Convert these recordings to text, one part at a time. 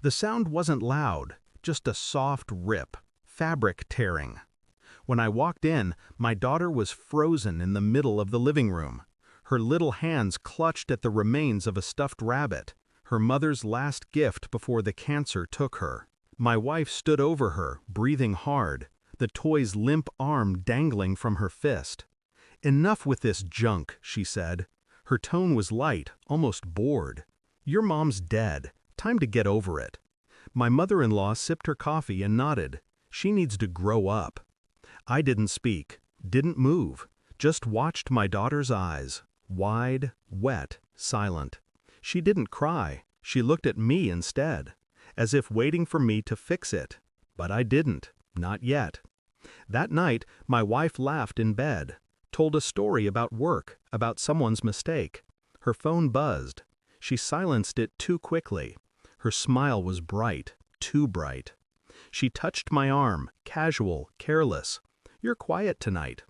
The sound wasn't loud, just a soft rip, fabric tearing. When I walked in, my daughter was frozen in the middle of the living room. Her little hands clutched at the remains of a stuffed rabbit, her mother's last gift before the cancer took her. My wife stood over her, breathing hard, the toy's limp arm dangling from her fist. "Enough with this junk," she said. Her tone was light, almost bored. "Your mom's dead. Time to get over it." My mother-in-law sipped her coffee and nodded. She needs to grow up. I didn't speak, didn't move, just watched my daughter's eyes, wide, wet, silent. She didn't cry, she looked at me instead, as if waiting for me to fix it. But I didn't, not yet. That night, my wife laughed in bed, told a story about work, about someone's mistake. Her phone buzzed. She silenced it too quickly. Her smile was bright, too bright. She touched my arm, casual, careless. "You're quiet tonight."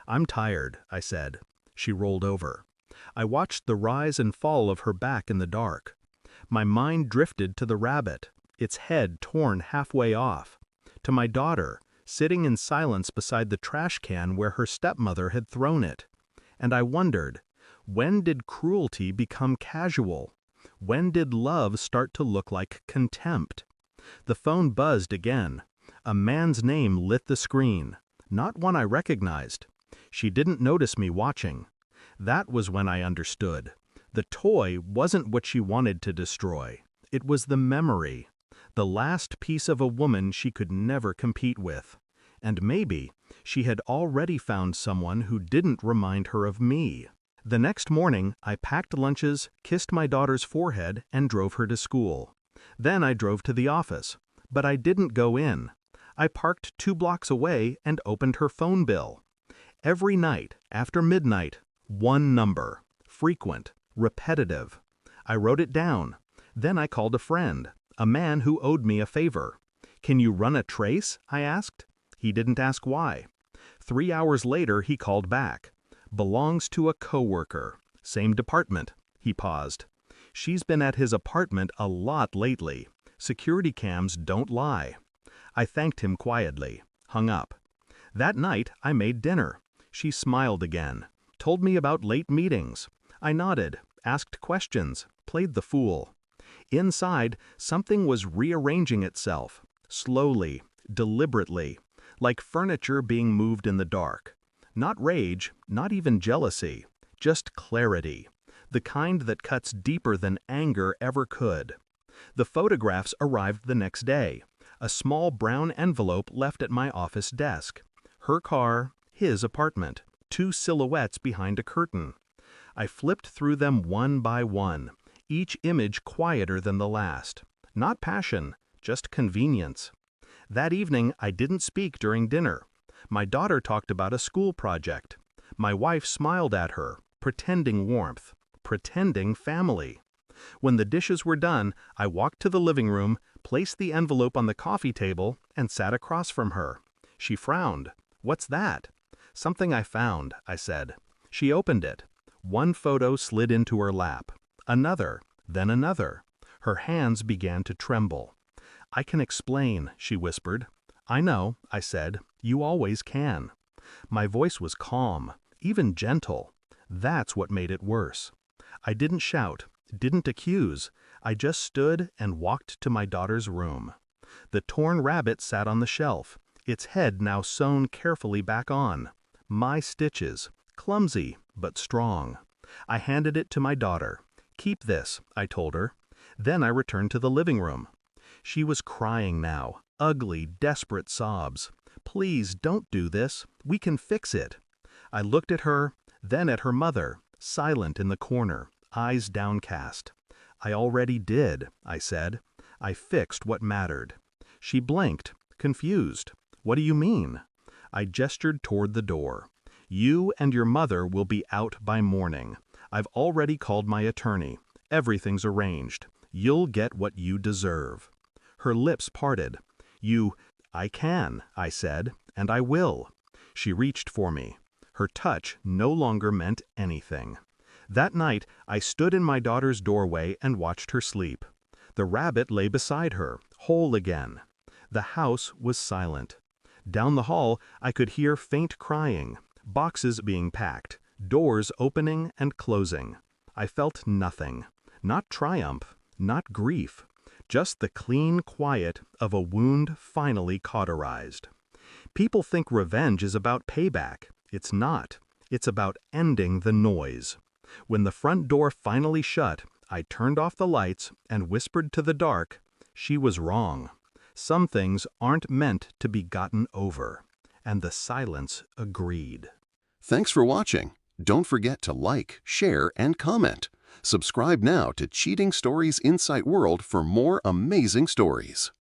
"I'm tired," I said. She rolled over. I watched the rise and fall of her back in the dark. My mind drifted to the rabbit, its head torn halfway off, to my daughter, sitting in silence beside the trash can where her stepmother had thrown it. And I wondered, when did cruelty become casual? When did love start to look like contempt? The phone buzzed again. A man's name lit the screen, not one I recognized. She didn't notice me watching. That was when I understood. The toy wasn't what she wanted to destroy. It was the memory, the last piece of a woman she could never compete with. And maybe she had already found someone who didn't remind her of me. The next morning, I packed lunches, kissed my daughter's forehead, and drove her to school. Then I drove to the office, but I didn't go in. I parked 2 blocks away and opened her phone bill. Every night, after midnight, one number, frequent, repetitive. I wrote it down. Then I called a friend, a man who owed me a favor. "Can you run a trace?" I asked. He didn't ask why. 3 hours later he called back. "Belongs to a coworker. Same department." He paused. "She's been at his apartment a lot lately. Security cams don't lie." I thanked him quietly, hung up. That night I made dinner. She smiled again, told me about late meetings. I nodded, asked questions, played the fool. Inside, something was rearranging itself, slowly, deliberately, like furniture being moved in the dark. Not rage, not even jealousy, just clarity, the kind that cuts deeper than anger ever could. The photographs arrived the next day, a small brown envelope left at my office desk. Her car, his apartment, 2 silhouettes behind a curtain. I flipped through them one by one, each image quieter than the last. Not passion, just convenience. That evening I didn't speak during dinner. My daughter talked about a school project. My wife smiled at her, pretending warmth, pretending family. When the dishes were done, I walked to the living room, placed the envelope on the coffee table, and sat across from her. She frowned. "What's that?" "Something I found," I said. She opened it. One photo slid into her lap. Another, then another. Her hands began to tremble. "I can explain," she whispered. "I know," I said. "You always can." My voice was calm, even gentle. That's what made it worse. I didn't shout, didn't accuse. I just stood and walked to my daughter's room. The torn rabbit sat on the shelf, its head now sewn carefully back on. My stitches, clumsy but strong. I handed it to my daughter. "Keep this," I told her. Then I returned to the living room. She was crying now, ugly, desperate sobs. "Please don't do this. We can fix it." I looked at her, then at her mother, silent in the corner, eyes downcast. "I already did," I said. "I fixed what mattered." She blinked, confused. "What do you mean?" I gestured toward the door. "You and your mother will be out by morning. I've already called my attorney. Everything's arranged. You'll get what you deserve." Her lips parted. "I can," I said, "and I will." She reached for me. Her touch no longer meant anything. That night, I stood in my daughter's doorway and watched her sleep. The rabbit lay beside her, whole again. The house was silent. Down the hall, I could hear faint crying, boxes being packed, doors opening and closing. I felt nothing. Not triumph, not grief. Just the clean quiet of a wound finally cauterized. People think revenge is about payback. It's not. It's about ending the noise. When the front door finally shut, I turned off the lights and whispered to the dark, she was wrong. Some things aren't meant to be gotten over. And the silence agreed. Thanks for watching. Don't forget to like, share, and comment. Subscribe now to Cheating Stories Insight World for more amazing stories.